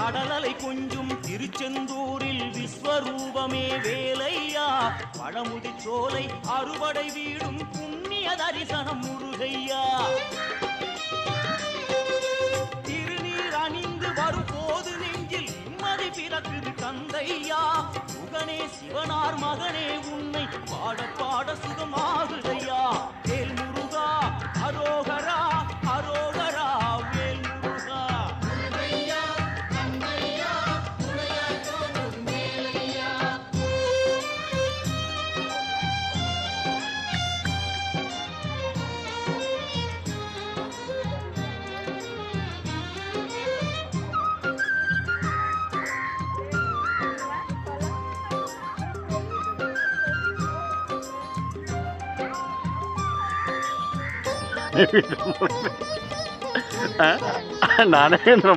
கடலலை கொஞ்சும் திருச்செந்தூரில் விஸ்வரூபமே வேலையா பழமுதி சோலை அறுபடை வீடும் புண்ணிய தரிசனம் முருகையா திருநீர் அணிந்து வரும் போது நெஞ்சில் நிம்மதி பிறக்குது கந்தையா சுகனே சிவனார் மகனே உன்னை பாட பாட சுகமாகுதையா வேல் முருகா அரோகரா அரோகரா வேல் முருகா நானே